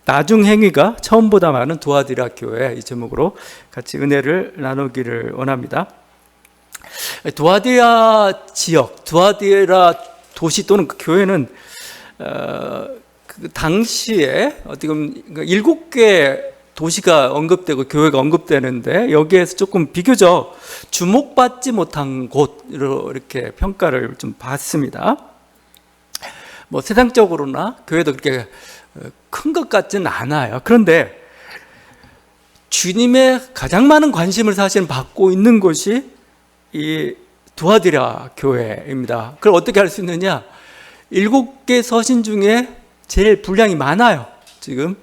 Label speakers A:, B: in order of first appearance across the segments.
A: 나중 행위가 처음보다 많은 두아디라 교회, 이 제목으로 같이 은혜를 나누기를 원합니다. 두아디라 지역, 두아디라 도시 또는 그 교회는 그 당시에 어떻게 보면 7개 도시가 언급되고 교회가 언급되는데, 여기에서 조금 비교적 주목받지 못한 곳으로 이렇게 평가를 좀 받습니다. 뭐 세상적으로나 교회도 그렇게 큰 것 같지는 않아요. 그런데 주님의 가장 많은 관심을 사실 받고 있는 곳이 이 두아디라 교회입니다. 그걸 어떻게 할 수 있느냐? 7개 서신 중에 제일 분량이 많아요. 지금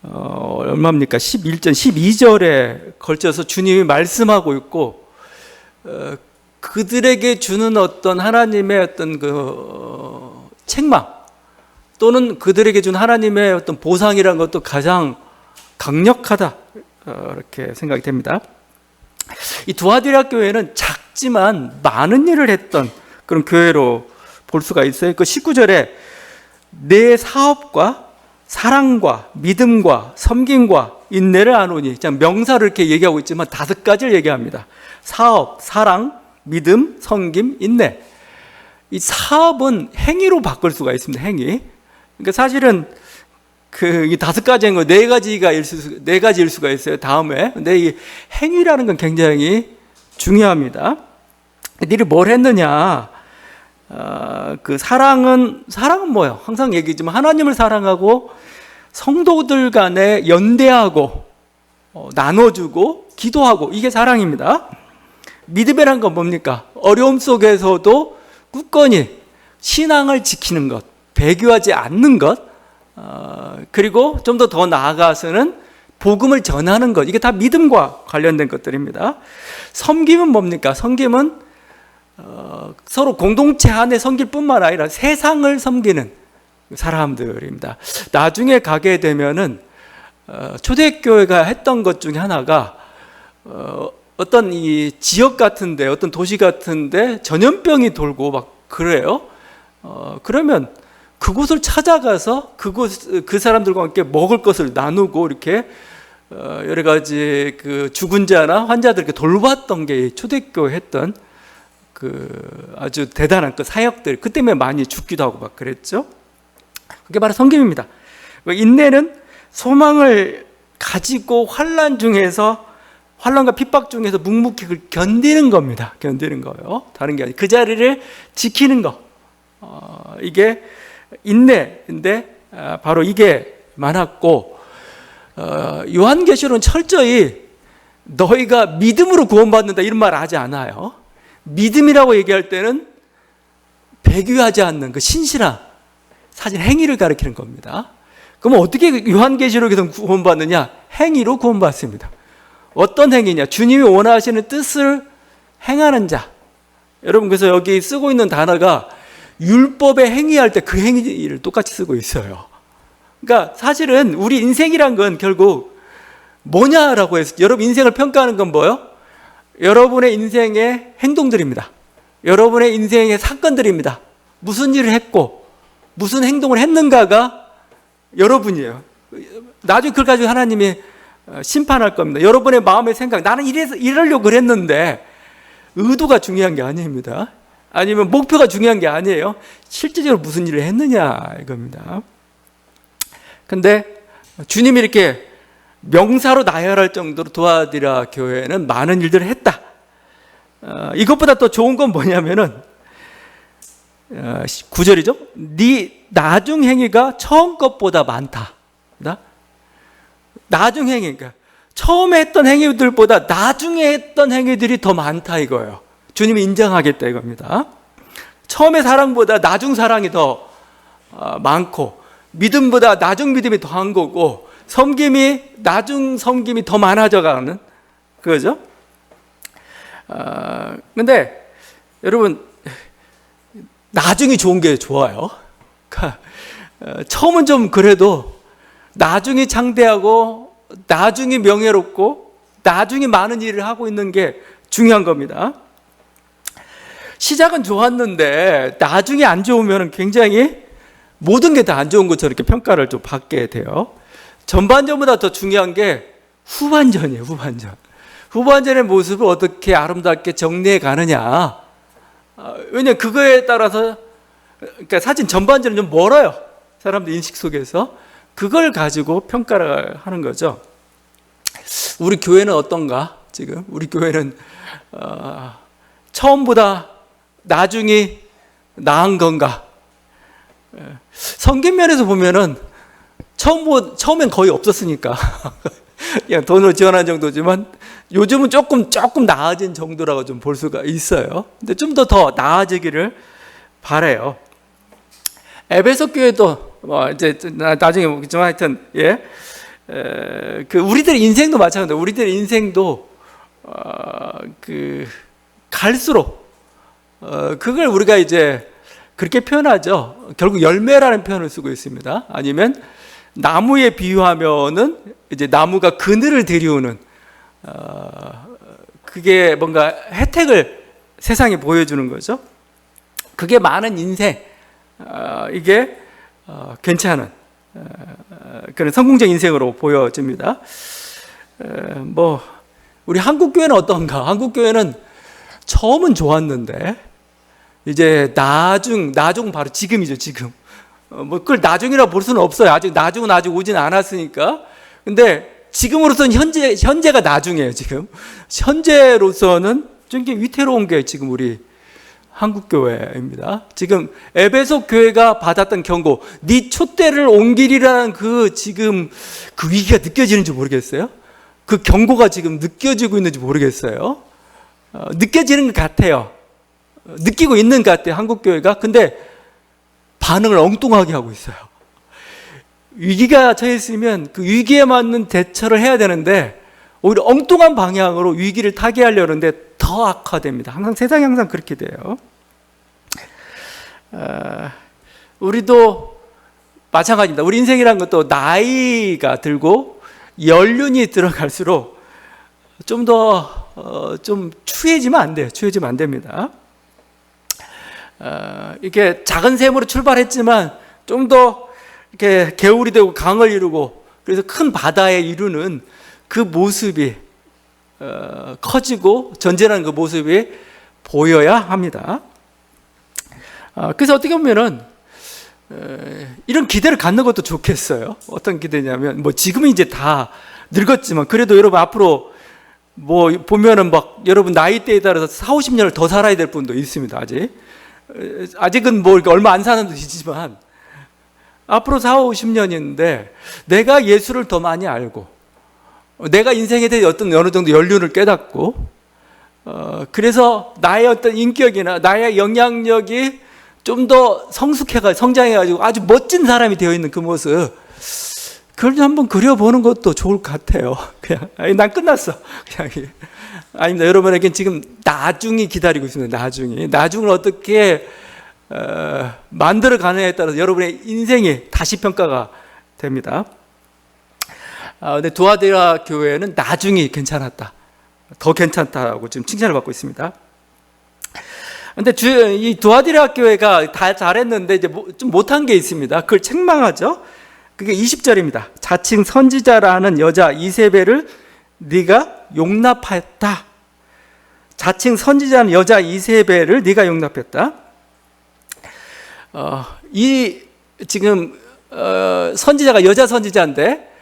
A: 얼마입니까? 11절, 12절에 걸쳐서 주님이 말씀하고 있고, 그들에게 주는 어떤 하나님의 어떤 그 책망, 또는 그들에게 준 하나님의 어떤 보상이라는 것도 가장 강력하다, 이렇게 생각이 됩니다. 이 두아디라 교회는 작지만 많은 일을 했던 그런 교회로 볼 수가 있어요. 그 19절에 내 사업과 사랑과 믿음과 섬김과 인내를 아노니, 명사를 이렇게 얘기하고 있지만 5가지를 얘기합니다. 사업, 사랑, 믿음, 섬김, 인내. 이 사업은 행위로 바꿀 수가 있습니다. 행위. 그러니까 사실은 이 5가지인 거 4가지일 수가 있어요. 다음에. 근데 이 행위라는 건 굉장히 중요합니다. 니들이 뭘 했느냐? 그 사랑은 뭐예요? 항상 얘기지만 하나님을 사랑하고 성도들 간에 연대하고 나눠주고 기도하고, 이게 사랑입니다. 믿음이란 건 뭡니까? 어려움 속에서도 굳건히 신앙을 지키는 것, 배교하지 않는 것, 그리고 좀 더 나아가서는 복음을 전하는 것, 이게 다 믿음과 관련된 것들입니다. 섬김은 뭡니까? 섬김은 서로 공동체 안에 섬길 뿐만 아니라 세상을 섬기는 사람들입니다. 나중에 가게 되면은 초대교회가 했던 것 중에 하나가 어떤 이 지역 같은데, 어떤 도시 같은데 전염병이 돌고 막 그래요. 그러면 그곳을 찾아가서 그 사람들과 함께 먹을 것을 나누고 이렇게 여러 가지 그 죽은 자나 환자들에게 돌봤던 게 초대교회 했던 그 아주 대단한 그 사역들, 그 때문에 많이 죽기도 하고 막 그랬죠. 그게 바로 섬김입니다. 인내는 소망을 가지고 환난과 핍박 중에서 묵묵히 견디는 겁니다. 견디는 거예요. 다른 게 아니고 그 자리를 지키는 거. 이게 인내인데 바로 이게 많았고, 요한계시록은 철저히 너희가 믿음으로 구원받는다 이런 말 하지 않아요. 믿음이라고 얘기할 때는 배교하지 않는 그 신실한 사실 행위를 가리키는 겁니다. 그럼 어떻게 요한계시록에서 구원받느냐? 행위로 구원받습니다. 어떤 행위냐? 주님이 원하시는 뜻을 행하는 자. 여러분, 그래서 여기 쓰고 있는 단어가 율법에 행위할 때 그 행위를 똑같이 쓰고 있어요. 그러니까 사실은 우리 인생이란 건 결국 뭐냐라고 해서 여러분 인생을 평가하는 건 뭐예요? 여러분의 인생의 행동들입니다. 여러분의 인생의 사건들입니다. 무슨 일을 했고 무슨 행동을 했는가가 여러분이에요. 나중에 그걸 가지고 하나님이 심판할 겁니다. 여러분의 마음의 생각, 나는 이러려고 그랬는데, 의도가 중요한 게 아닙니다. 아니면 목표가 중요한 게 아니에요. 실제적으로 무슨 일을 했느냐 이겁니다. 근데 주님이 이렇게 명사로 나열할 정도로 두아디라 교회는 많은 일들을 했다. 이것보다 또 좋은 건 뭐냐면은 9절이죠. 네 나중 행위가 처음 것보다 많다. 나중 행위, 그러니까 처음에 했던 행위들보다 나중에 했던 행위들이 더 많다 이거예요. 주님이 인정하겠다 이겁니다. 처음의 사랑보다 나중 사랑이 더 많고, 믿음보다 나중 믿음이 더한 거고, 섬김이 나중 섬김이 더 많아져가는 그거죠. 근데 여러분, 나중이 좋은 게 좋아요. 그러니까 처음은 좀 그래도 나중이 창대하고 나중이 명예롭고 나중에 많은 일을 하고 있는 게 중요한 겁니다. 시작은 좋았는데 나중에 안 좋으면 굉장히 모든 게 다 안 좋은 것처럼 이렇게 평가를 좀 받게 돼요. 전반전보다 더 중요한 게 후반전이에요. 후반전의 모습을 어떻게 아름답게 정리해 가느냐. 왜냐면 그거에 따라서, 그러니까 사실 전반전은 좀 멀어요. 사람들 인식 속에서. 그걸 가지고 평가를 하는 거죠. 우리 교회는 어떤가? 지금 우리 교회는 처음보다 나중이 나은 건가? 성경면에서 보면은 처음엔 거의 없었으니까 그냥 돈으로 지원한 정도지만 요즘은 조금 나아진 정도라고 좀 볼 수가 있어요. 근데 좀 더 나아지기를 바라요. 에베소 교회도 이제 나중에 보겠지만 하여튼 그 우리들의 인생도 마찬가지로 우리들의 인생도 그 갈수록 그걸 우리가 이제 그렇게 표현하죠. 결국 열매라는 표현을 쓰고 있습니다. 아니면 나무에 비유하면은 이제 나무가 그늘을 들이우는 그게 뭔가 혜택을 세상에 보여주는 거죠. 그게 많은 인생 이게 괜찮은 그런 성공적 인생으로 보여집니다. 뭐 우리 한국 교회는 어떤가? 한국 교회는 처음은 좋았는데 이제 나중 바로 지금이죠. 지금 뭐 그걸 나중이라고 볼 수는 없어요. 아직 나중은 아직 오진 않았으니까. 근데 지금으로서는 현재가 나중이에요. 지금 현재로서는 좀 위태로운 게 지금 우리 한국 교회입니다. 지금 에베소 교회가 받았던 경고, 네 촛대를 옮기리라는 지금 그 위기가 느껴지는지 모르겠어요. 그 경고가 지금 느껴지고 있는지 모르겠어요. 느껴지는 것 같아요. 느끼고 있는 것 같아요. 한국 교회가. 근데 반응을 엉뚱하게 하고 있어요. 위기가 처했으면 그 위기에 맞는 대처를 해야 되는데 오히려 엉뚱한 방향으로 위기를 타개하려는데 더 악화됩니다. 세상이 항상 그렇게 돼요. 우리도 마찬가지입니다. 우리 인생이란 것도 나이가 들고 연륜이 들어갈수록 좀 더 좀 추해지면 안 돼요. 추해지면 안 됩니다. 이렇게 작은 샘으로 출발했지만 좀 더 이렇게 개울이 되고 강을 이루고 그래서 큰 바다에 이루는 그 모습이 커지고 전진하는 그 모습이 보여야 합니다. 그래서 어떻게 보면은 이런 기대를 갖는 것도 좋겠어요. 어떤 기대냐면 뭐 지금은 이제 다 늙었지만 그래도 여러분 앞으로 뭐 보면은 막 여러분 나이대에 따라서 40, 50년을 더 살아야 될 분도 있습니다. 아직은 뭐 얼마 안 사는 분이지만 앞으로 40, 50년인데 내가 예수를 더 많이 알고 내가 인생에 대해 어느 정도 연륜을 깨닫고 그래서 나의 어떤 인격이나 나의 영향력이 좀 더 성장해가지고 아주 멋진 사람이 되어 있는 그 모습 그걸 좀 한번 그려보는 것도 좋을 것 같아요. 그냥 난 끝났어. 그냥 아닙니다. 여러분에겐 지금 나중이 기다리고 있습니다. 나중을 어떻게 만들어 가느냐에 따라서 여러분의 인생이 다시 평가가 됩니다. 근데 두아디라 교회는 나중이 괜찮았다. 더 괜찮다고 지금 칭찬을 받고 있습니다. 근데 이 두아디라 교회가 다 잘했는데 이제 좀 못한 게 있습니다. 그걸 책망하죠. 그게 20절입니다. 자칭 선지자라는 여자 이세벨을 네가 용납하였다. 자칭 선지자는 여자 이세벨을 네가 용납했다. 지금 선지자가 여자 선지자인데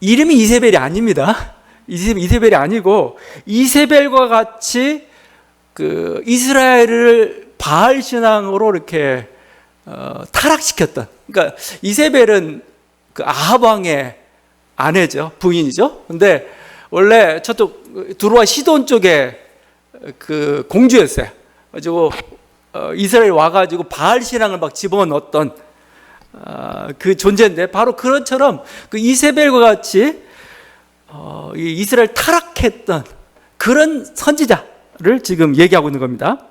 A: 이름이 이세벨이 아닙니다. 이세벨이 아니고 이세벨과 같이 그 이스라엘을 바알 신앙으로 이렇게 타락시켰던. 그러니까 이세벨은 그 아합 왕의 아내죠, 부인이죠. 근데 원래 저쪽 두로와 시돈 쪽에 그 공주였어요. 가지고 이스라엘 와가지고 바알 신앙을 막 집어넣었던 그 존재인데 바로 그런처럼 그 이세벨과 같이 이스라엘 타락했던 그런 선지자를 지금 얘기하고 있는 겁니다.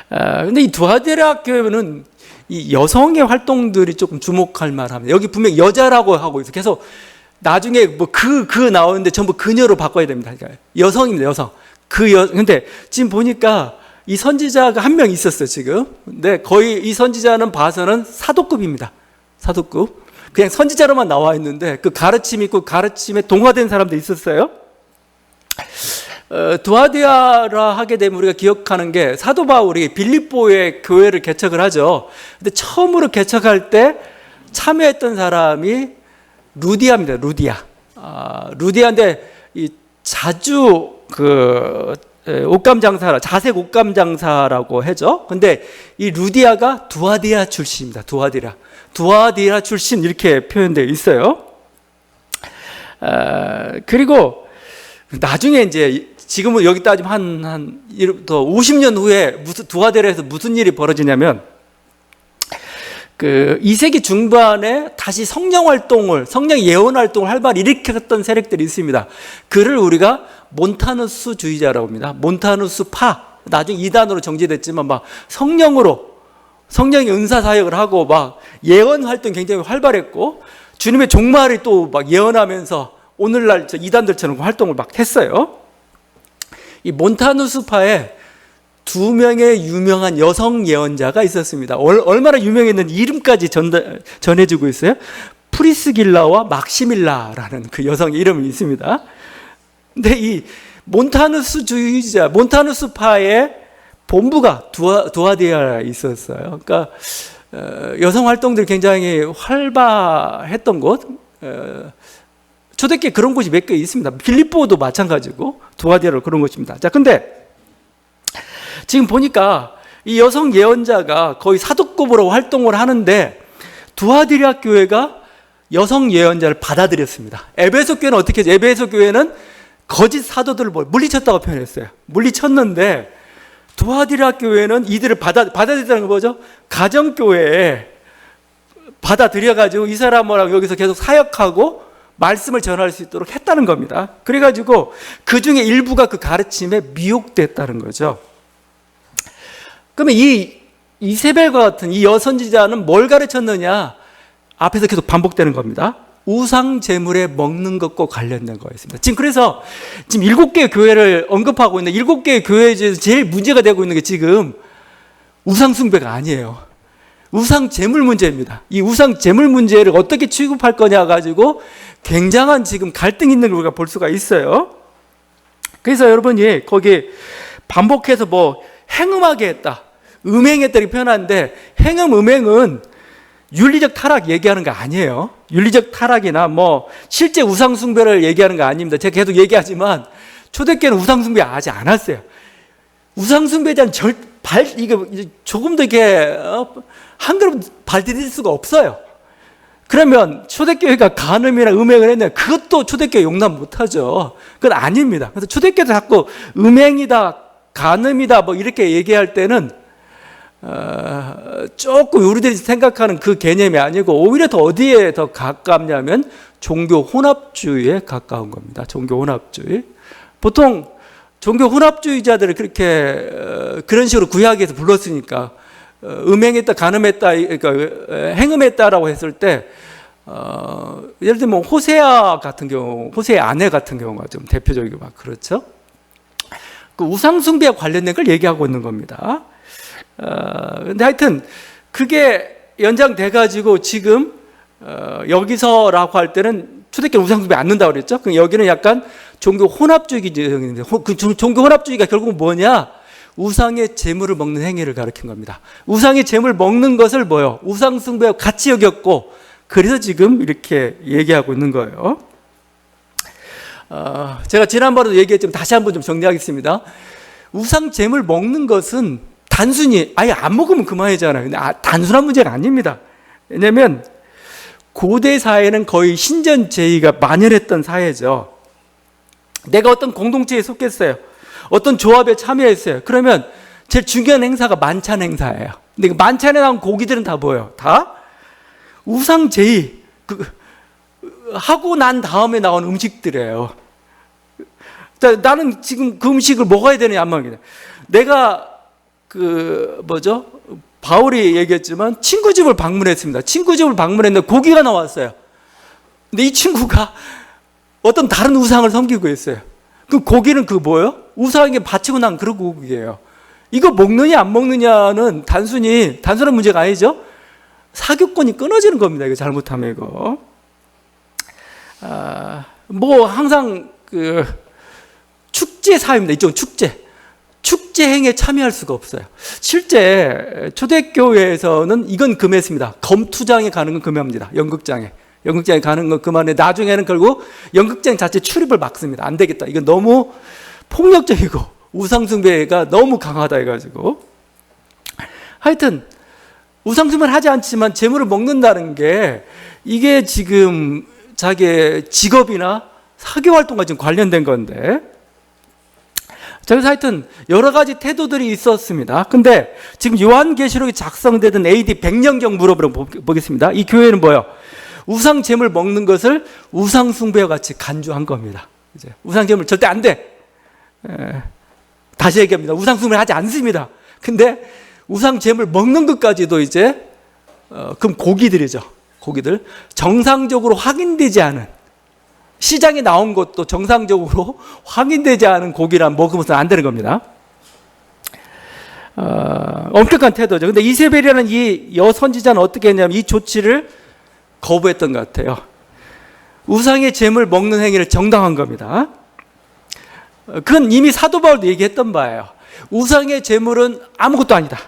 A: 근데 이 두아디라 교회는 이 여성의 활동들이 조금 주목할 만합니다. 여기 분명 여자라고 하고 있어요. 계속 나중에 뭐 나오는데 전부 그녀로 바꿔야 됩니다. 그러니까 여성입니다, 여성. 근데 지금 보니까 이 선지자가 한 명 있었어요, 지금. 근데 거의 이 선지자는 봐서는 사도급입니다. 사도급. 그냥 선지자로만 나와 있는데 그 가르침 있고 가르침에 동화된 사람도 있었어요. 두아디아라 하게 되면 우리가 기억하는 게 사도 바울이 빌립보에 교회를 개척을 하죠. 근데 처음으로 개척할 때 참여했던 사람이 루디아입니다. 루디아인데 이 자주 옷감 장사라, 자색 옷감 장사라고 하죠. 근데 이 루디아가 두아디아 출신입니다. 두아디아 출신 이렇게 표현되어 있어요. 그리고 나중에 이제 지금은 여기 따지면 한 50년 후에 두아디아에서 무슨 일이 벌어지냐면 2세기 중반에 다시 성령 예언 활동을 활발히 일으켰던 세력들이 있습니다. 그를 우리가 몬타누스주의자라고 합니다. 몬타누스파. 나중에 이단으로 정제됐지만 막 성령의 은사 사역을 하고 막 예언 활동 굉장히 활발했고 주님의 종말이 또 막 예언하면서 오늘날 이단들처럼 활동을 막 했어요. 이 몬타누스파에 2명의 유명한 여성 예언자가 있었습니다. 얼마나 유명했는지 이름까지 전해주고 있어요. 프리스길라와 막시밀라라는 그 여성 이름이 있습니다. 근데 이 몬타누스파의 본부가 두아디아에 있었어요. 그러니까 여성 활동들이 굉장히 활발했던 곳. 초대교회 그런 곳이 몇 개 있습니다. 빌립보도 마찬가지고 두아디아로 그런 곳입니다. 자, 근데 지금 보니까 이 여성 예언자가 거의 사도급으로 활동을 하는데 두아디아 교회가 여성 예언자를 받아들였습니다. 에베소 교회는 어떻게 했죠? 에베소 교회는 거짓 사도들을 물리쳤다고 표현했어요. 물리쳤는데 두아디아 교회는 이들을 받아들였다는 건 뭐죠? 가정교회에 받아들여가지고 이 사람하고 여기서 계속 사역하고 말씀을 전할 수 있도록 했다는 겁니다. 그래가지고 그 중에 일부가 그 가르침에 미혹됐다는 거죠. 그러면 이 이세벨과 같은 이 여선지자는 뭘 가르쳤느냐? 앞에서 계속 반복되는 겁니다. 우상 제물에 먹는 것과 관련된 거였습니다. 지금 그래서 지금 7개의 교회를 언급하고 있는데 7개의 교회에 제일 문제가 되고 있는 게 지금 우상 숭배가 아니에요. 우상 제물 문제입니다. 이 우상 제물 문제를 어떻게 취급할 거냐 가지고 굉장한 지금 갈등이 있는 걸 우리가 볼 수가 있어요. 그래서 여러분이 거기 반복해서 행음하게 했다, 음행했다 이렇게 표현하는데 음행은 윤리적 타락 얘기하는 거 아니에요. 윤리적 타락이나 실제 우상 숭배를 얘기하는 거 아닙니다. 제가 계속 얘기하지만 초대교회는 우상 숭배 하지 않았어요. 우상 숭배자는 조금도 이렇게 한 그릇 발디딜 수가 없어요. 그러면 초대교회가 간음이나 음행을 했는데 그것도 초대교회 용납 못하죠. 그건 아닙니다. 그래서 초대교회도 자꾸 음행이다, 간음이다 이렇게 얘기할 때는 조금 우리들이 생각하는 그 개념이 아니고 오히려 더 어디에 더 가깝냐면 종교 혼합주의에 가까운 겁니다. 종교 혼합주의. 보통 종교 혼합주의자들을 그렇게 그런 식으로 구약에서 불렀으니까 음행했다, 간음했다, 그러니까 행음했다라고 했을 때 예를 들면 호세아 같은 경우, 호세의 아내 같은 경우가 좀 대표적이고 막 그렇죠. 그 우상숭배와 관련된 걸 얘기하고 있는 겁니다. 근데 하여튼 그게 연장돼가지고 지금 여기서라고 할 때는 초대교회 우상숭배 않는다고 그랬죠. 그럼 여기는 약간 종교 혼합주의인데 그 종교 혼합주의가 결국은 뭐냐? 우상의 재물을 먹는 행위를 가리킨 겁니다. 우상의 재물 먹는 것을 우상숭배와 같이 여겼고 그래서 지금 이렇게 얘기하고 있는 거예요. 제가 지난번에도 얘기했지만 다시 한번 좀 정리하겠습니다. 우상 재물 먹는 것은 단순히 아예 안 먹으면 그만이잖아요. 근데 단순한 문제가 아닙니다. 왜냐하면 고대 사회는 거의 신전제의가 만연했던 사회죠. 내가 어떤 공동체에 속했어요. 어떤 조합에 참여했어요. 그러면 제일 중요한 행사가 만찬 행사예요. 근데 그 만찬에 나온 고기들은 다 뭐예요? 다 우상제의 하고 난 다음에 나온 음식들이에요. 나는 지금 그 음식을 먹어야 되느냐 안 먹어야 되느냐. 내가 바울이 얘기했지만 친구 집을 방문했습니다. 친구 집을 방문했는데 고기가 나왔어요. 근데 이 친구가 어떤 다른 우상을 섬기고 있어요. 그 고기는 뭐예요? 우상에게 바치고 난 그런 고기예요. 이거 먹느냐 안 먹느냐는 단순한 문제가 아니죠. 사교권이 끊어지는 겁니다. 이거 잘못하면 이거. 뭐 항상 그 축제 사회입니다. 이쪽은 축제 행에 참여할 수가 없어요. 실제 초대교회에서는 이건 금했습니다. 검투장에 가는 건 금합니다. 연극장에 가는 건 금하는데 나중에는 결국 연극장 자체 출입을 막습니다. 안 되겠다. 이건 너무 폭력적이고 우상숭배가 너무 강하다 해가지고. 하여튼 우상숭배는 하지 않지만 재물을 먹는다는 게 이게 지금 자기의 직업이나 사교활동과 지금 관련된 건데, 그래서 하여튼 여러 가지 태도들이 있었습니다. 근데 지금 요한계시록이 작성되던 AD 100년경 무렵으로 보겠습니다. 이 교회는 뭐예요? 우상 제물 먹는 것을 우상 숭배와 같이 간주한 겁니다. 이제 우상 제물 절대 안 돼. 다시 얘기합니다. 우상 숭배를 하지 않습니다. 근데 우상 제물 먹는 것까지도 이제 그럼 고기들이죠. 고기들 정상적으로 확인되지 않은, 시장에 나온 것도 정상적으로 확인되지 않은 고기란 먹으면서 안 되는 겁니다. 엄격한 태도죠. 근데 이세벨이라는 이 여선지자는 어떻게 했냐면 이 조치를 거부했던 것 같아요. 우상의 제물 먹는 행위를 정당한 겁니다. 그건 이미 사도 바울도 얘기했던 바예요. 우상의 제물은 아무것도 아니다.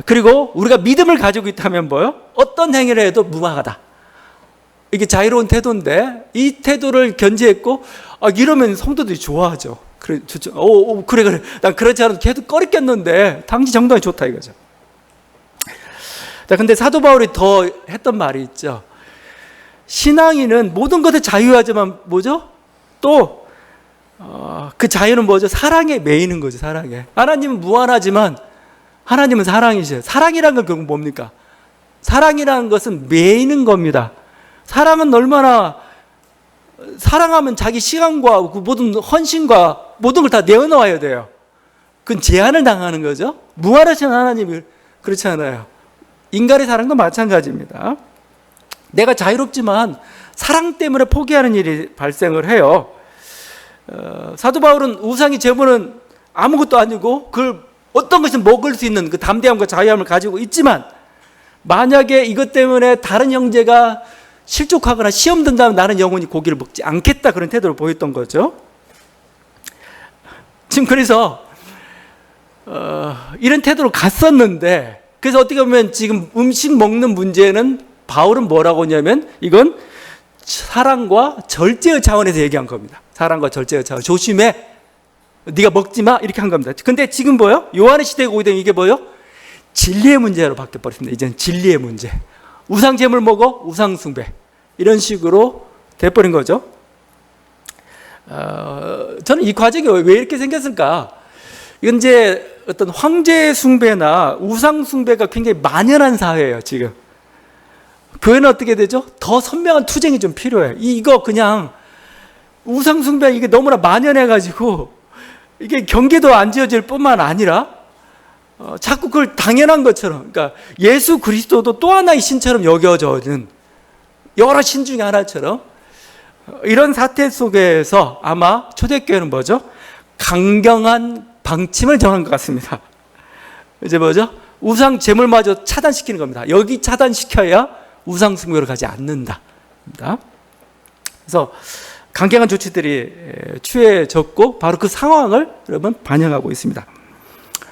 A: 그리고 우리가 믿음을 가지고 있다면 뭐요? 어떤 행위를 해도 무방하다. 이게 자유로운 태도인데 이 태도를 견지했고, 이러면 성도들이 좋아하죠. 그래, 좋죠. 그래. 난 그렇지 않아도 걔도 꺼리꼈는데 당시 정당이 좋다 이거죠. 자, 근데 사도 바울이 더 했던 말이 있죠. 신앙인은 모든 것에 자유하지만 뭐죠? 또 그 자유는 뭐죠? 사랑에 매이는 거죠. 사랑에. 하나님은 무한하지만 하나님은 사랑이셔요. 사랑이라는 건 결국 뭡니까? 사랑이라는 것은 매이는 겁니다. 사랑은 얼마나, 사랑하면 자기 시간과 그 모든 헌신과 모든 걸 다 내어놓아야 돼요. 그건 제한을 당하는 거죠. 무한하신 하나님이 그렇지 않아요. 인간의 사랑도 마찬가지입니다. 내가 자유롭지만 사랑 때문에 포기하는 일이 발생을 해요. 사도 바울은 우상의 제물은 아무것도 아니고 그걸 어떤 것을 먹을 수 있는 그 담대함과 자유함을 가지고 있지만, 만약에 이것 때문에 다른 형제가 실족하거나 시험 든다면 나는 영원히 고기를 먹지 않겠다, 그런 태도를 보였던 거죠. 지금 그래서 이런 태도로 갔었는데, 그래서 어떻게 보면 지금 음식 먹는 문제는 바울은 뭐라고 하냐면 이건 사랑과 절제의 차원에서 얘기한 겁니다. 사랑과 절제의 차원. 조심해. 네가 먹지 마. 이렇게 한 겁니다. 근데 지금 뭐예요? 요한의 시대에 오게 되면 이게 뭐예요? 진리의 문제로 바뀌어버렸습니다. 이제는 진리의 문제. 우상 제물 먹어? 우상 숭배. 이런 식으로 돼버린 거죠. 저는 이 과정이 왜 이렇게 생겼을까? 이건 이제 어떤 황제 숭배나 우상 숭배가 굉장히 만연한 사회예요, 지금. 교회는 어떻게 되죠? 더 선명한 투쟁이 좀 필요해요. 이거 그냥 우상 숭배 이게 너무나 만연해가지고 이게 경계도 안 지어질 뿐만 아니라 자꾸 그걸 당연한 것처럼, 그러니까 예수 그리스도도 또 하나의 신처럼 여겨져는 여러 신 중에 하나처럼, 이런 사태 속에서 아마 초대교회는 뭐죠? 강경한 방침을 정한 것 같습니다. 이제 뭐죠? 우상 제물마저 차단시키는 겁니다. 여기 차단시켜야 우상 숭배로 가지 않는다. 그래서 강경한 조치들이 취해졌고 바로 그 상황을 여러분 반영하고 있습니다.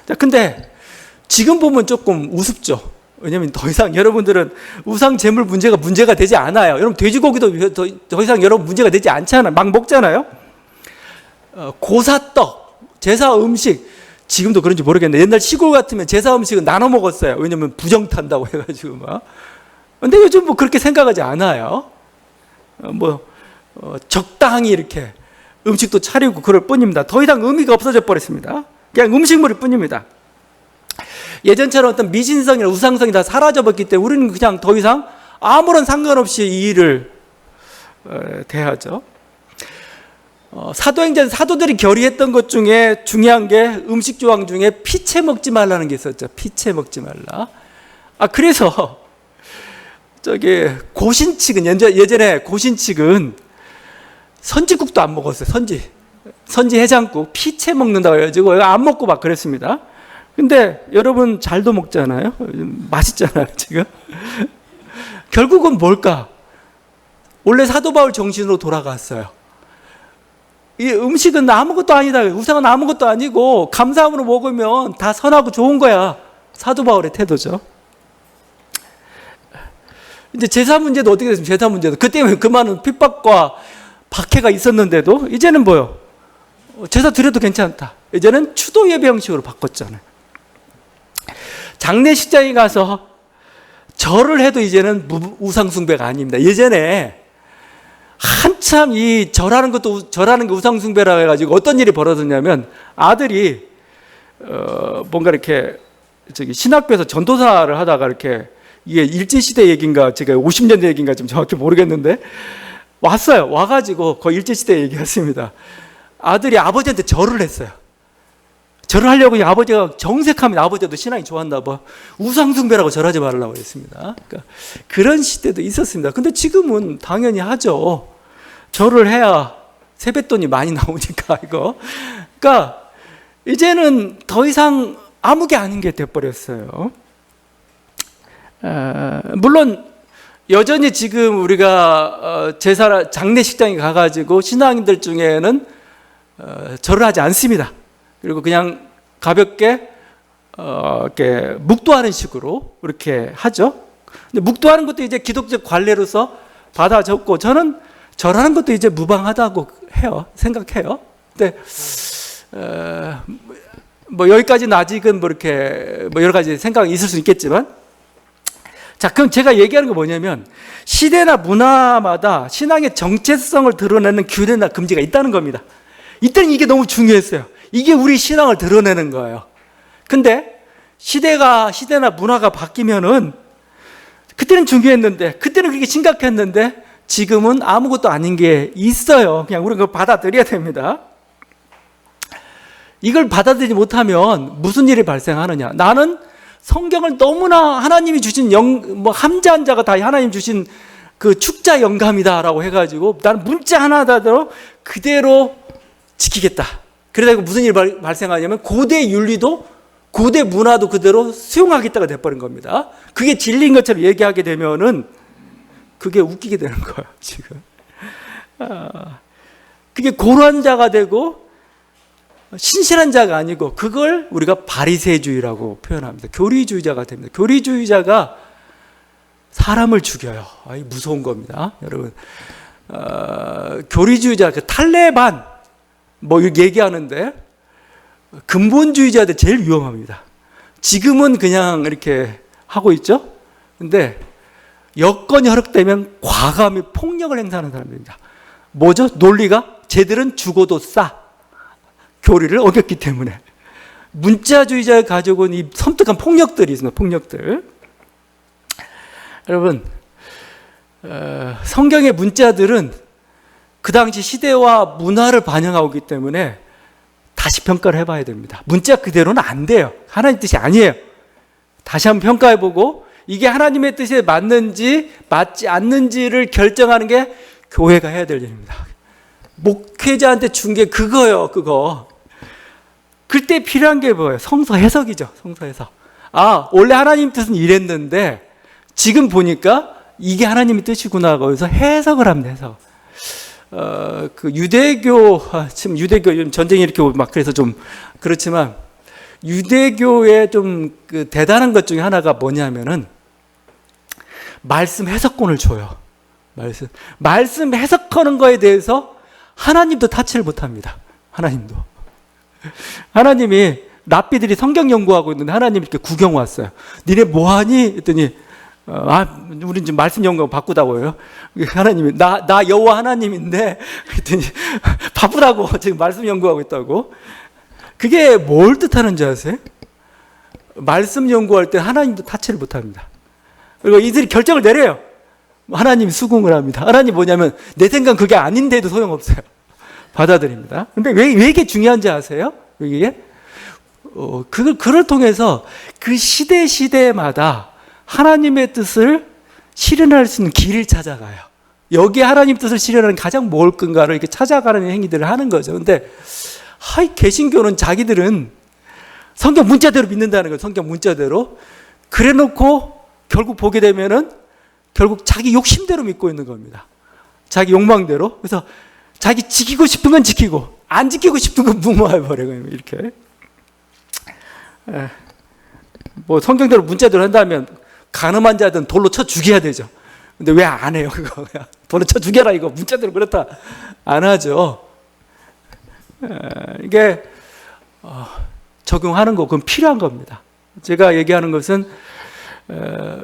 A: 자, 근데 지금 보면 조금 우습죠. 왜냐하면 더 이상 여러분들은 우상 제물 문제가 되지 않아요. 여러분 돼지고기도 더 이상 여러분 문제가 되지 않잖아요. 막 먹잖아요. 고사떡, 제사 음식, 지금도 그런지 모르겠는데 옛날 시골 같으면 제사 음식은 나눠 먹었어요. 왜냐하면 부정 탄다고 해가지고 막. 근데 요즘 뭐 그렇게 생각하지 않아요. 적당히 이렇게 음식도 차리고 그럴 뿐입니다. 더 이상 의미가 없어져 버렸습니다. 그냥 음식물일 뿐입니다. 예전처럼 어떤 미신성이나 우상성이 다 사라져버렸기 때문에 우리는 그냥 더 이상 아무런 상관없이 이 일을 대하죠. 사도행전 사도들이 결의했던 것 중에 중요한 게 음식 조항 중에 피채 먹지 말라는 게 있었죠. 피채 먹지 말라. 그래서 고신칙은 예전에 고신칙은 선지국도 안 먹었어요. 선지 해장국 피채 먹는다고 해가지고 안 먹고 막 그랬습니다. 근데 여러분 잘도 먹잖아요. 맛있잖아요, 지금. 결국은 뭘까? 원래 사도 바울 정신으로 돌아갔어요. 이 음식은 아무것도 아니다. 우상은 아무것도 아니고 감사함으로 먹으면 다 선하고 좋은 거야. 사도 바울의 태도죠. 이제 제사 문제도 어떻게 됐습니까? 제사 문제도 그때 그 많은 핍박과 박해가 있었는데도 이제는 뭐요? 제사 드려도 괜찮다. 이제는 추도 예배 형식으로 바꿨잖아요. 장례식장에 가서 절을 해도 이제는 우상 숭배가 아닙니다. 예전에 한참 이 절하는 게 우상 숭배라 해가지고 어떤 일이 벌어졌냐면 아들이 뭔가 이렇게 신학교에서 전도사를 하다가 이렇게 이게 일제시대 얘기인가 제가 50년대 얘기인가 좀 정확히 모르겠는데 왔어요. 와가지고 거의 일제시대 얘기했습니다. 아들이 아버지한테 절을 했어요. 절을 하려고 아버지가 정색하면 아버지도 신앙이 좋았나 봐. 우상숭배라고 절하지 말라고 했습니다. 그러니까 그런 시대도 있었습니다. 근데 지금은 당연히 하죠. 절을 해야 세뱃돈이 많이 나오니까 이거. 그러니까 이제는 더 이상 아무 게 아닌 게 돼버렸어요. 물론 여전히 지금 우리가 장례식장에 가가지고 신앙인들 중에는 절을 하지 않습니다. 그리고 그냥 가볍게 이렇게 묵도하는 식으로 이렇게 하죠. 근데 묵도하는 것도 이제 기독적 관례로서 받아 적고 저는 절하는 것도 이제 무방하다고 생각해요. 근데 뭐 여기까지는 아직은 뭐 이렇게 뭐 여러 가지 생각이 있을 수 있겠지만, 자, 그럼 제가 얘기하는 거 뭐냐면 시대나 문화마다 신앙의 정체성을 드러내는 규례나 금지가 있다는 겁니다. 이때는 이게 너무 중요했어요. 이게 우리 신앙을 드러내는 거예요. 근데 시대나 문화가 바뀌면은 그때는 중요했는데, 그때는 그렇게 심각했는데 지금은 아무것도 아닌 게 있어요. 그냥 우리가 그걸 받아들여야 됩니다. 이걸 받아들이지 못하면 무슨 일이 발생하느냐? 나는 성경을 너무나 하나님이 주신 한자 한자가 다 하나님 주신 그 축자 영감이다라고 해가지고 나는 문자 하나다도 그대로 지키겠다. 그러다 무슨 일이 발생하냐면 고대 윤리도 고대 문화도 그대로 수용하겠다가 돼버린 겁니다. 그게 진리인 것처럼 얘기하게 되면은 그게 웃기게 되는 거예요, 지금. 그게 고루한 자가 되고 신실한 자가 아니고 그걸 우리가 바리새주의라고 표현합니다. 교리주의자가 됩니다. 교리주의자가 사람을 죽여요. 무서운 겁니다, 여러분. 교리주의자, 탈레반 뭐 얘기하는데 근본주의자들 제일 위험합니다. 지금은 그냥 이렇게 하고 있죠. 근데 여건이 허락되면 과감히 폭력을 행사하는 사람들입니다. 뭐죠? 논리가 쟤들은 죽어도 싸. 교리를 어겼기 때문에. 문자주의자가 가지고 온 이 섬뜩한 폭력들이 있습니다. 폭력들. 여러분, 성경의 문자들은 그 당시 시대와 문화를 반영하고 있기 때문에 다시 평가를 해봐야 됩니다. 문자 그대로는 안 돼요. 하나님 뜻이 아니에요. 다시 한번 평가해보고 이게 하나님의 뜻에 맞는지 맞지 않는지를 결정하는 게 교회가 해야 될 일입니다. 목회자한테 준 게 그거예요, 그거. 그때 필요한 게 뭐예요? 성서 해석이죠, 성서 해석. 원래 하나님 뜻은 이랬는데 지금 보니까 이게 하나님의 뜻이구나. 거기서 해석을 합니다, 해석. 그 지금 유대교 전쟁이 이렇게 막 그래서 좀 그렇지만 유대교의 좀 그 대단한 것 중에 하나가 뭐냐면은 말씀 해석권을 줘요. 말씀 해석하는 거에 대해서 하나님도 타치를 못합니다. 하나님이 랍비들이 성경 연구하고 있는데 하나님 이렇게 구경 왔어요. 니네 뭐하니? 했더니 우린 지금 말씀 연구하고 바꾸다고 해요. 하나님이 나 여호와 하나님인데 했더니 바쁘다고 지금 말씀 연구하고 있다고. 그게 뭘 뜻하는지 아세요? 말씀 연구할 때 하나님도 타치를 못합니다. 그리고 이들이 결정을 내려요. 하나님 수긍을 합니다. 하나님 뭐냐면 내 생각은 그게 아닌데도 소용없어요. 받아들입니다. 근데 왜 이게 중요한지 아세요? 이게 그걸 통해서 그 시대마다 하나님의 뜻을 실현할 수 있는 길을 찾아가요. 여기에 하나님 뜻을 실현하는 가장 뭘 건가를 이렇게 찾아가는 행위들을 하는 거죠. 근데 개신교는 자기들은 성경 문자대로 믿는다는 거예요. 성경 문자대로. 그래 놓고 결국 보게 되면은 결국 자기 욕심대로 믿고 있는 겁니다. 자기 욕망대로. 그래서 자기 지키고 싶은 건 지키고 안 지키고 싶은 건 무마해버려요. 이렇게. 뭐 성경대로 문자대로 한다면 가늠한 자든 돌로 쳐 죽여야 되죠. 근데 왜 안 해요? 그거 돌로 쳐 죽여라 이거 문자대로 그렇다 안 하죠. 이게 적용하는 거 그건 필요한 겁니다. 제가 얘기하는 것은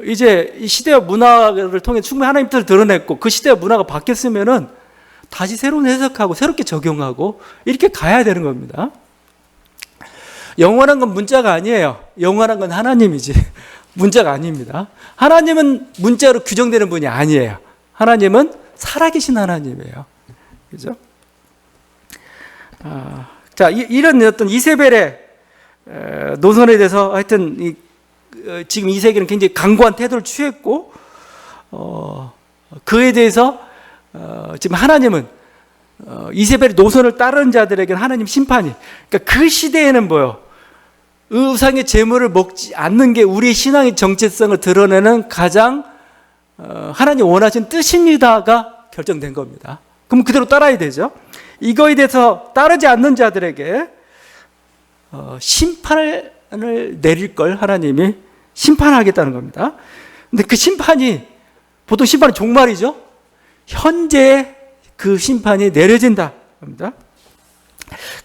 A: 이제 이 시대와 문화를 통해 충분히 하나님 뜻을 드러냈고 그 시대와 문화가 바뀌었으면은 다시 새로운 해석하고 새롭게 적용하고 이렇게 가야 되는 겁니다. 영원한 건 문자가 아니에요. 영원한 건 하나님이지 문자가 아닙니다. 하나님은 문자로 규정되는 분이 아니에요. 하나님은 살아계신 하나님이에요. 그죠? 자, 이런 어떤 이세벨의 노선에 대해서 하여튼 지금 이 세계는 굉장히 강고한 태도를 취했고 그에 대해서 지금 하나님은 이세벨의 노선을 따르는 자들에게는 하나님 심판이, 그러니까 그 시대에는 뭐요? 우상의 제물을 먹지 않는 게 우리의 신앙의 정체성을 드러내는 가장 하나님 원하신 뜻입니다가 결정된 겁니다. 그럼 그대로 따라야 되죠. 이거에 대해서 따르지 않는 자들에게 심판을 내릴 걸 하나님이 심판하겠다는 겁니다. 근데 그 심판이 보통 심판은 종말이죠. 현재 그 심판이 내려진다 합니다.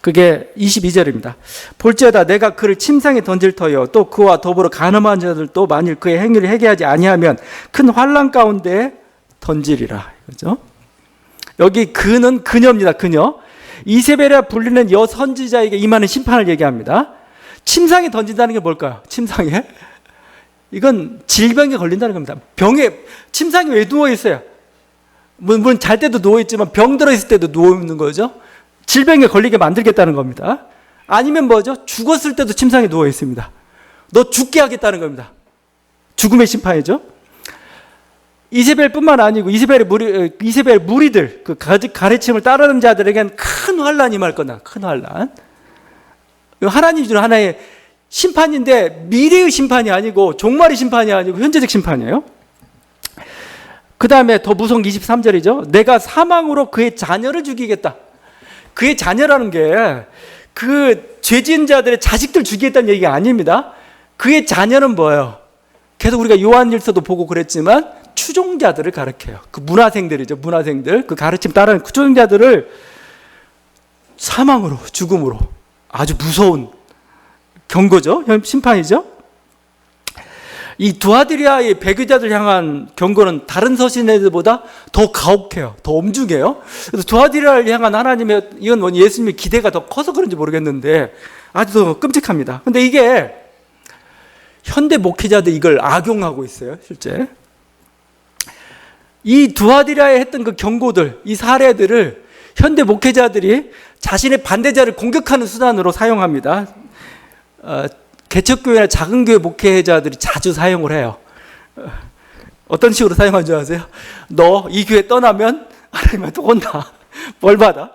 A: 그게 22절입니다. 볼지어다 내가 그를 침상에 던질 터여 또 그와 더불어 간음한 자들도 만일 그의 행위를 회개하지 아니하면 큰 환난 가운데 던지리라. 그죠? 여기 그는 그녀입니다. 그녀. 이세벨이라 불리는 여선지자에게 임하는 심판을 얘기합니다. 침상에 던진다는 게 뭘까요? 침상에? 이건 질병에 걸린다는 겁니다. 침상에 왜 누워있어요? 물론 잘 때도 누워있지만 병 들어있을 때도 누워있는 거죠. 질병에 걸리게 만들겠다는 겁니다. 아니면 뭐죠? 죽었을 때도 침상에 누워있습니다. 너 죽게 하겠다는 겁니다. 죽음의 심판이죠. 이세벨뿐만 아니고 이세벨 무리들, 그 가르침을 따르는 자들에게는 큰 환란이 임할 거다. 큰 환란. 하나님 중 하나의 심판인데 미래의 심판이 아니고 종말의 심판이 아니고 현재적 심판이에요. 그 다음에 더 무서운 게 23절이죠. 내가 사망으로 그의 자녀를 죽이겠다. 그의 자녀라는 게 그 죄지은 자들의 자식들 죽이겠다는 얘기가 아닙니다. 그의 자녀는 뭐예요? 계속 우리가 요한일서도 보고 그랬지만 추종자들을 가르쳐요. 그 문화생들이죠. 문화생들. 그 가르침 따르는 추종자들을 사망으로, 죽음으로, 아주 무서운 경고죠. 심판이죠. 이 두아디리아의 배교자들 향한 경고는 다른 서신들보다 더 가혹해요. 더 엄중해요. 그래서 두아디리아를 향한 하나님의, 이건 뭐 예수님의 기대가 더 커서 그런지 모르겠는데 아주 더 끔찍합니다. 근데 이게 현대 목회자들 이걸 악용하고 있어요. 실제. 이 두아디리아에 했던 그 경고들, 이 사례들을 현대 목회자들이 자신의 반대자를 공격하는 수단으로 사용합니다. 개척교회나 작은 교회 목회자들이 자주 사용을 해요. 어떤 식으로 사용하는 줄 아세요? 너 이 교회 떠나면 하나님한테 혼나. 벌 받아.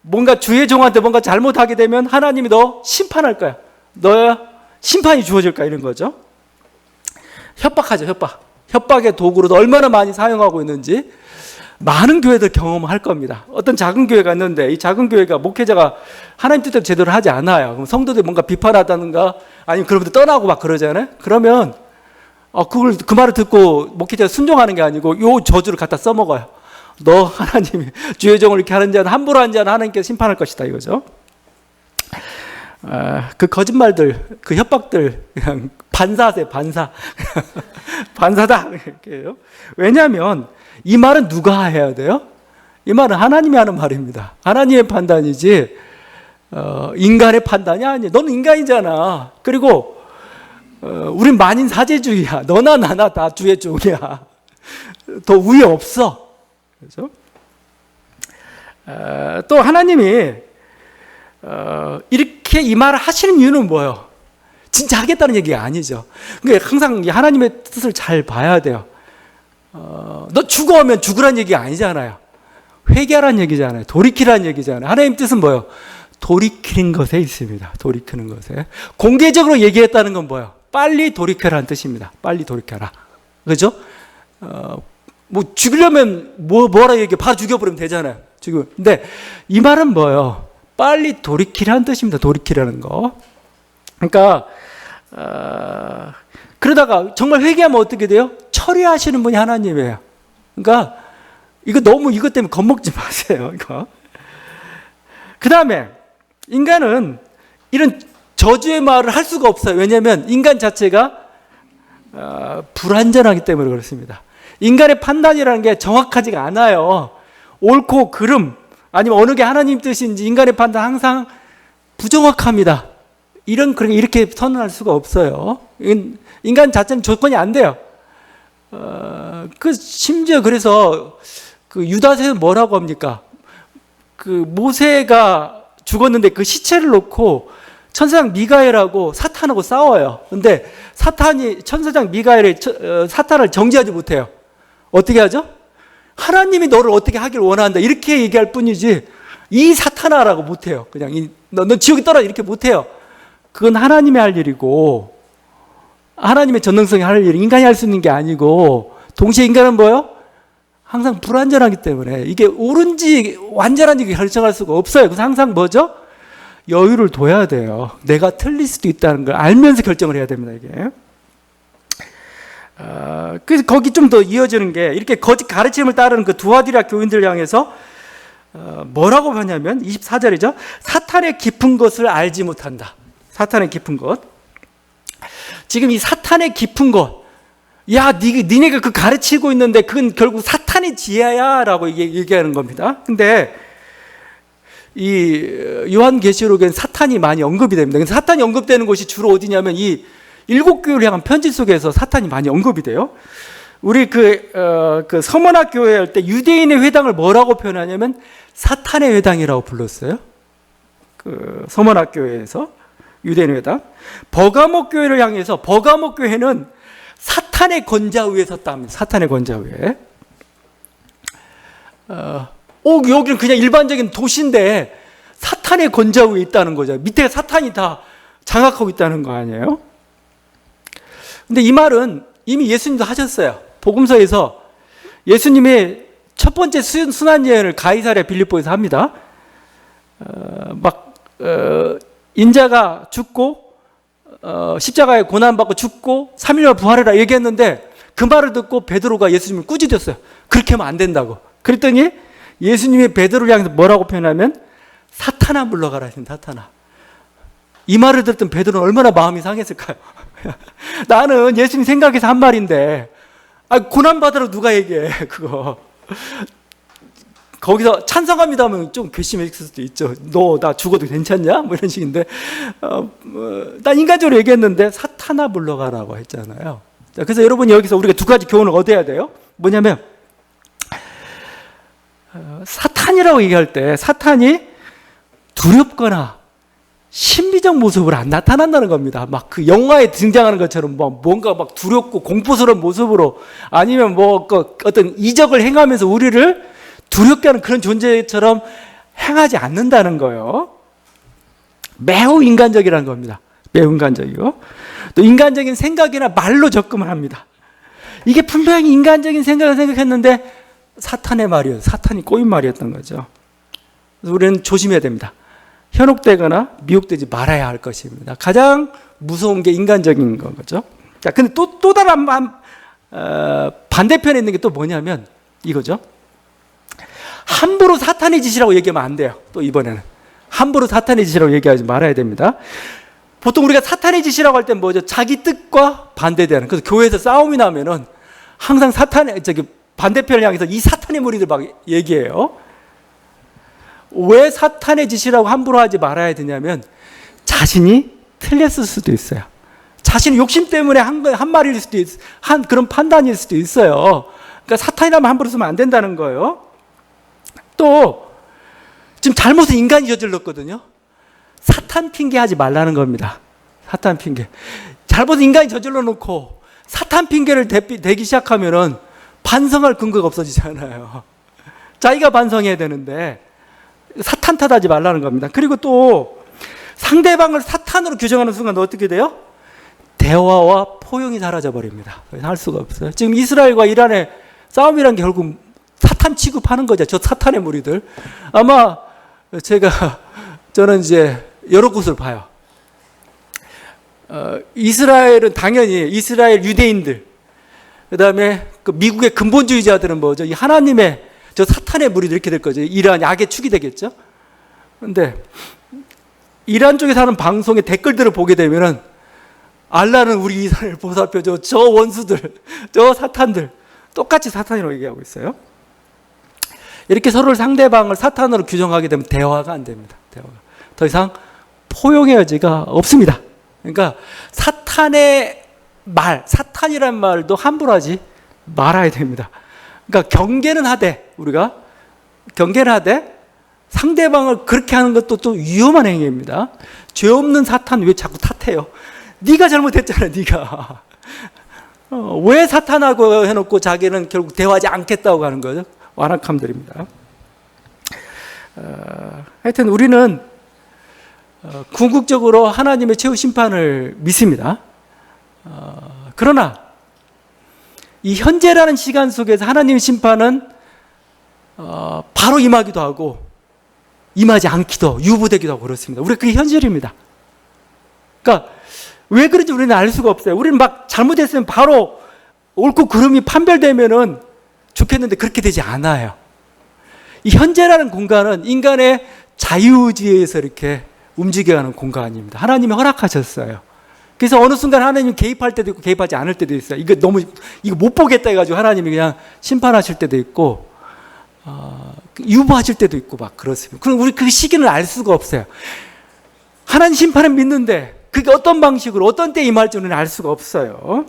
A: 뭔가 주의 종한테 뭔가 잘못하게 되면 하나님이 너 심판할 거야. 너야 심판이 주어질 거야. 이런 거죠. 협박하죠. 협박의 도구로도 얼마나 많이 사용하고 있는지 많은 교회들 경험할 겁니다. 어떤 작은 교회가 있는데 이 작은 교회가 목회자가 하나님 뜻대로 제대로 하지 않아요. 그럼 성도들이 뭔가 비판하다든가 아니면 그런 분들 떠나고 막 그러잖아요. 그러면 그 말을 듣고 목회자가 순종하는 게 아니고 요 저주를 갖다 써먹어요. 너 하나님이 주의 종을 이렇게 하는 자는 함부로 하는 자는 하나님께서 심판할 것이다 이거죠. 그 거짓말들, 그 협박들 그냥 반사세요. 반사다 이렇게요. 왜냐하면 이 말은 누가 해야 돼요? 이 말은 하나님이 하는 말입니다. 하나님의 판단이지 인간의 판단이 아니에요. 너는 인간이잖아. 그리고 우린 만인 사제주의야. 너나 나나 다 주의 종이야. 더 위에 없어. 그렇죠? 또 하나님이 이렇게 이 말을 하시는 이유는 뭐예요? 진짜 하겠다는 얘기가 아니죠. 그러니까 항상 하나님의 뜻을 잘 봐야 돼요. 너 죽어 하면 죽으란 얘기가 아니잖아요. 회개하란 얘기잖아요. 돌이키란 얘기잖아요. 하나님 뜻은 뭐예요? 돌이키는 것에 있습니다. 돌이키는 것에. 공개적으로 얘기했다는 건 뭐예요? 빨리 돌이켜라는 뜻입니다. 빨리 돌이켜라. 그죠? 뭐 죽이려면 뭐라 얘기해? 바로 죽여버리면 되잖아요. 지금. 근데 이 말은 뭐예요? 빨리 돌이키라는 뜻입니다. 돌이키라는 거. 그러니까 그러다가 정말 회개하면 어떻게 돼요? 처리하시는 분이 하나님이에요. 그러니까 이거 너무 이것 때문에 겁먹지 마세요. 이거. 그 다음에 인간은 이런 저주의 말을 할 수가 없어요. 왜냐하면 인간 자체가 불완전하기 때문에 그렇습니다. 인간의 판단이라는 게 정확하지가 않아요. 옳고 그름 아니면 어느 게 하나님 뜻인지 인간의 판단 항상 부정확합니다. 이렇게 선언할 수가 없어요. 인간 자체는 조건이 안 돼요. 심지어 그래서 그 유다서에서 뭐라고 합니까? 그 모세가 죽었는데 그 시체를 놓고 천사장 미가엘하고 사탄하고 싸워요. 근데 천사장 미가엘이 사탄을 정죄하지 못해요. 어떻게 하죠? 하나님이 너를 어떻게 하길 원한다. 이렇게 얘기할 뿐이지, 이 사탄아라고 못해요. 그냥, 너 지옥에 떨어져. 이렇게 못해요. 그건 하나님이 할 일이고, 하나님의 전능성이 할 일이 인간이 할 수 있는 게 아니고, 동시에 인간은 뭐예요? 항상 불완전하기 때문에 이게 옳은지 완전한지 결정할 수가 없어요. 그래서 항상 뭐죠? 여유를 둬야 돼요. 내가 틀릴 수도 있다는 걸 알면서 결정을 해야 됩니다. 이게. 그래서 거기 좀 더 이어지는 게, 이렇게 거짓 가르침을 따르는 그 두아디라 교인들을 향해서 뭐라고 하냐면 24절이죠. 사탄의 깊은 것을 알지 못한다. 사탄의 깊은 것. 지금 이 사탄의 깊은 것, 야, 니네가 그 가르치고 있는데 그건 결국 사탄의 지혜야 라고 얘기하는 겁니다. 근데 이 요한계시록엔 사탄이 많이 언급이 됩니다. 근데 사탄이 언급되는 곳이 주로 어디냐면 이 7교회를 향한 편지 속에서 사탄이 많이 언급이 돼요. 우리 그 서머나 교회 할 때 유대인의 회당을 뭐라고 표현하냐면 사탄의 회당이라고 불렀어요. 그 서머나 교회에서 유대인의 회당. 버가모 교회를 향해서, 버가모 교회는 사탄의 권좌 위에 섰다 합니다. 사탄의 권좌 위에. 여기는 그냥 일반적인 도시인데 사탄의 권좌 위에 있다는 거죠. 밑에 사탄이 다 장악하고 있다는 거 아니에요? 근데 이 말은 이미 예수님도 하셨어요. 복음서에서 예수님이 첫 번째 순환여행을 가이사랴 빌립보에서 합니다. 인자가 죽고 십자가에 고난받고 죽고 3일 만에 부활해라 얘기했는데, 그 말을 듣고 베드로가 예수님을 꾸짖었어요. 그렇게 하면 안 된다고. 그랬더니 예수님이 베드로를 향해서 뭐라고 표현하면 사탄아 물러가라 하십니다. 사탄아. 이 말을 듣던 베드로는 얼마나 마음이 상했을까요? 나는 예수님 생각해서 한 말인데, 고난받으라고 누가 얘기해 그거. 거기서 찬성합니다 하면 좀 괘씸했을 수도 있죠. 너 나 죽어도 괜찮냐? 뭐 이런 식인데, 난 인간적으로 얘기했는데 사탄아 물러가라고 했잖아요. 자, 그래서 여러분 여기서 우리가 두 가지 교훈을 얻어야 돼요. 뭐냐면 사탄이라고 얘기할 때 사탄이 두렵거나 신비적 모습으로 안 나타난다는 겁니다. 막 그 영화에 등장하는 것처럼 뭔가 막 두렵고 공포스러운 모습으로, 아니면 어떤 이적을 행하면서 우리를 두렵게 하는 그런 존재처럼 행하지 않는다는 거예요. 매우 인간적이라는 겁니다. 매우 인간적이고, 또 인간적인 생각이나 말로 접근을 합니다. 이게 분명히 인간적인 생각을 생각했는데 사탄의 말이었어요. 사탄이 꼬인 말이었던 거죠. 그래서 우리는 조심해야 됩니다. 현혹되거나 미혹되지 말아야 할 것입니다. 가장 무서운 게 인간적인 거죠. 자, 근데 또 다른 반대편에 있는 게 또 뭐냐면 이거죠. 함부로 사탄의 짓이라고 얘기하면 안 돼요. 또 이번에는 함부로 사탄의 짓이라고 얘기하지 말아야 됩니다. 보통 우리가 사탄의 짓이라고 할 때 뭐죠? 자기 뜻과 반대되는. 그래서 교회에서 싸움이 나면은 항상 반대편을 향해서 이 사탄의 무리들 막 얘기해요. 왜 사탄의 짓이라고 함부로 하지 말아야 되냐면 자신이 틀렸을 수도 있어요. 자신의 욕심 때문에 한 말일 수도 한 그런 판단일 수도 있어요. 그러니까 사탄이라면 함부로 쓰면 안 된다는 거예요. 또 지금 잘못은 인간이 저질렀거든요. 사탄 핑계 하지 말라는 겁니다. 사탄 핑계. 잘못은 인간이 저질러 놓고 사탄 핑계를 대기 시작하면은 반성할 근거가 없어지잖아요. 자기가 반성해야 되는데 사탄 탓하지 말라는 겁니다. 그리고 또 상대방을 사탄으로 규정하는 순간 어떻게 돼요? 대화와 포용이 사라져 버립니다. 할 수가 없어요. 지금 이스라엘과 이란의 싸움이란 게 결국 사탄 취급하는 거죠. 저 사탄의 무리들. 아마 저는 이제 여러 곳을 봐요. 이스라엘은 당연히 이스라엘 유대인들, 그 다음에 그 미국의 근본주의자들은 뭐죠? 이 하나님의 저 사탄의 무리들 이렇게 될 거죠. 이란 악의 축이 되겠죠. 그런데 이란 쪽에서 하는 방송의 댓글들을 보게 되면은 알라는 우리 이스라엘을 보살펴줘. 저 원수들, 저 사탄들 똑같이 사탄이라고 얘기하고 있어요. 이렇게 서로를 상대방을 사탄으로 규정하게 되면 대화가 안 됩니다. 대화가 더 이상 포용의 여지가 없습니다. 그러니까 사탄의 말, 사탄이란 말도 함부로 하지 말아야 됩니다. 그러니까 경계는 하되, 우리가 경계는 하되 상대방을 그렇게 하는 것도 또 위험한 행위입니다. 죄 없는 사탄 왜 자꾸 탓해요? 네가 잘못했잖아, 네가. 왜 사탄하고 해놓고 자기는 결국 대화하지 않겠다고 하는 거죠? 완악함들입니다. 하여튼 우리는 궁극적으로 하나님의 최후 심판을 믿습니다. 그러나 이 현재라는 시간 속에서 하나님의 심판은 바로 임하기도 하고 임하지 않기도, 유보되기도 하고 그렇습니다. 우리가 그게 현실입니다. 그러니까 왜 그런지 우리는 알 수가 없어요. 우리는 막 잘못했으면 바로 옳고 그름이 판별되면은 좋겠는데 그렇게 되지 않아요. 이 현재라는 공간은 인간의 자유의지에서 이렇게 움직여가는 공간입니다. 하나님이 허락하셨어요. 그래서 어느 순간 하나님이 개입할 때도 있고 개입하지 않을 때도 있어요. 이거 못 보겠다 해가지고 하나님이 그냥 심판하실 때도 있고, 유보하실 때도 있고 막 그렇습니다. 그럼 우리 그 시기는 알 수가 없어요. 하나님 심판은 믿는데 그게 어떤 방식으로 어떤 때 임할지 우리는 알 수가 없어요.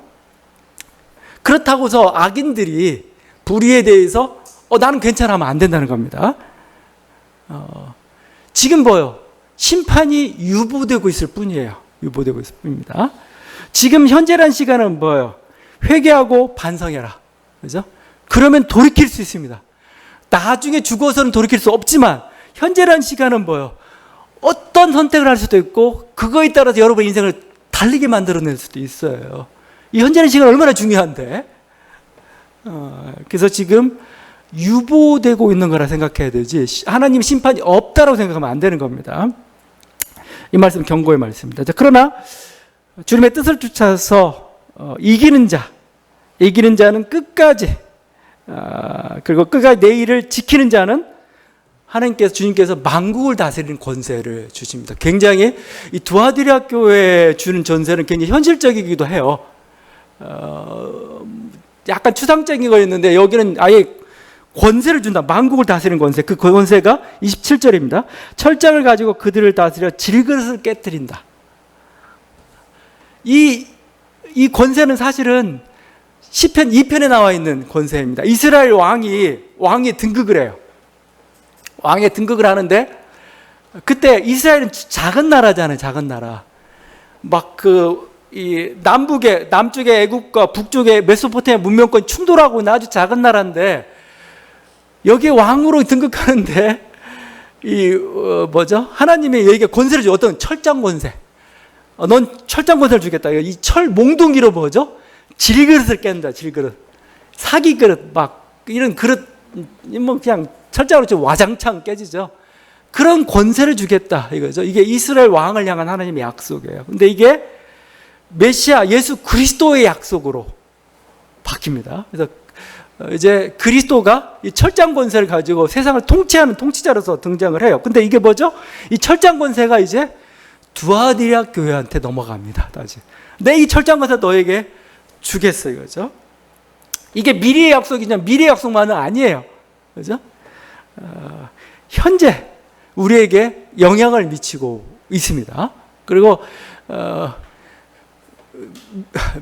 A: 그렇다고서 악인들이 불의에 대해서 나는 괜찮아 하면 안 된다는 겁니다. 지금 뭐요? 심판이 유보되고 있을 뿐이에요. 유보되고 있을 뿐입니다. 지금 현재란 시간은 뭐예요? 회개하고 반성해라. 그죠? 그러면 돌이킬 수 있습니다. 나중에 죽어서는 돌이킬 수 없지만 현재란 시간은 뭐예요? 어떤 선택을 할 수도 있고 그거에 따라서 여러분의 인생을 달리게 만들어낼 수도 있어요. 이 현재라는 시간 얼마나 중요한데. 그래서 지금 유보되고 있는 거라 생각해야 되지 하나님 심판이 없다라고 생각하면 안 되는 겁니다. 이 말씀 경고의 말씀입니다. 자, 그러나 주님의 뜻을 쫓아서 이기는 자는 끝까지 그리고 끝까지 내 일을 지키는 자는 주님께서 만국을 다스리는 권세를 주십니다. 굉장히 이 두아디라 교회에 주는 전세는 굉장히 현실적이기도 해요. 약간 추상적인 거였는데 여기는 아예 권세를 준다. 만국을 다스리는 권세. 그 권세가 27절입니다. 철장을 가지고 그들을 다스려 질그릇을 깨뜨린다. 이 권세는 사실은 시편 2편에 나와 있는 권세입니다. 이스라엘 왕이 등극을 해요. 왕의 등극을 하는데 그때 이스라엘은 작은 나라잖아요. 작은 나라. 막 남쪽의 애국과 북쪽의 메소포타미아 문명권 충돌하고 있는 아주 작은 나라인데 여기에 왕으로 등극하는데 하나님의 여기에 권세를 줘. 어떤 철장 권세. 넌 철장 권세를 주겠다. 이 철 몽둥이로 뭐죠? 질그릇을 깬다. 질그릇. 사기 그릇 막 이런 그릇 뭐 그냥 철장으로 좀 와장창 깨지죠. 그런 권세를 주겠다 이거죠. 이게 이스라엘 왕을 향한 하나님의 약속이에요. 근데 이게 메시아 예수 그리스도의 약속으로 바뀝니다. 그래서 이제 그리스도가 이 철장 권세를 가지고 세상을 통치하는 통치자로서 등장을 해요. 근데 이게 뭐죠? 이 철장 권세가 이제 두아디라 교회한테 넘어갑니다. 다시. 내 이 철장 권세 너에게 주겠어 이거죠. 이게 미래의 약속이냐? 미래의 약속만은 아니에요. 그죠? 현재 우리에게 영향을 미치고 있습니다. 그리고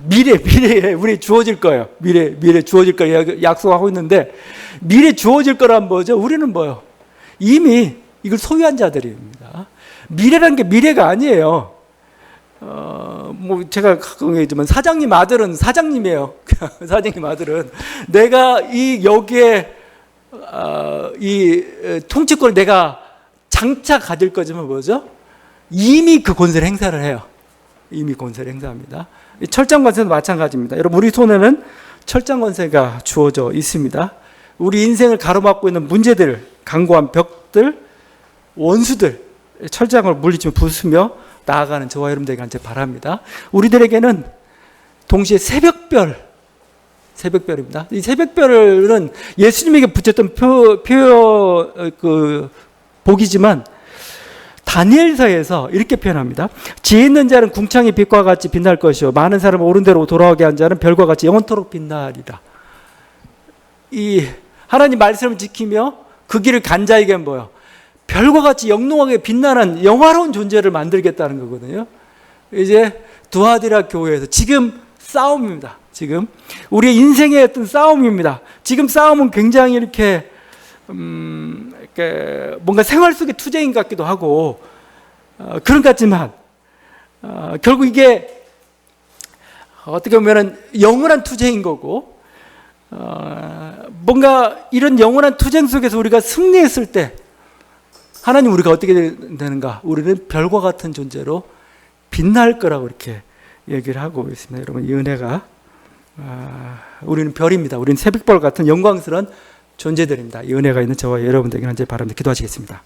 A: 미래에 우리 주어질 거예요. 미래 주어질 거예요. 약속하고 있는데 미래 주어질 거란 뭐죠? 우리는 뭐요? 이미 이걸 소유한 자들입니다. 미래라는 게 미래가 아니에요. 뭐 제가 가끔 얘기했지만 사장님 아들은 사장님이에요. 사장님 아들은 내가 이 여기에 이 통치권을 내가 장차 가질 거지만 뭐죠? 이미 그 권세를 행사를 해요. 이미 권세를 행사합니다. 이 철장 권세도 마찬가지입니다. 여러분 우리 손에는 철장 권세가 주어져 있습니다. 우리 인생을 가로막고 있는 문제들, 강고한 벽들, 원수들, 철장을 물리치며 부수며 나아가는 저와 여러분들에게 간절히 바랍니다. 우리들에게는 동시에 새벽별입니다. 이 새벽별은 예수님에게 붙였던 복이지만 다니엘서에서 이렇게 표현합니다. 지혜 있는 자는 궁창의 빛과 같이 빛날 것이요 많은 사람을 옳은 대로 돌아오게 한 자는 별과 같이 영원토록 빛나리라. 이 하나님 말씀을 지키며 그 길을 간 자에게 뭐예요? 별과 같이 영롱하게 빛나는 영화로운 존재를 만들겠다는 거거든요. 이제 두아디라 교회에서 지금 싸움입니다. 지금 우리의 인생의 어떤 싸움입니다. 지금 싸움은 굉장히 이렇게 뭔가 생활 속의 투쟁인 것 같기도 하고 그런 것 같지만 결국 이게 어떻게 보면 영원한 투쟁인 거고 뭔가 이런 영원한 투쟁 속에서 우리가 승리했을 때 하나님 우리가 어떻게 되는가? 우리는 별과 같은 존재로 빛날 거라고 이렇게 얘기를 하고 있습니다. 여러분 이 은혜가 우리는 별입니다. 우리는 새벽별 같은 영광스러운 존재들입니다. 이 은혜가 있는 저와 여러분들에게 현재 바랍니다. 기도하시겠습니다.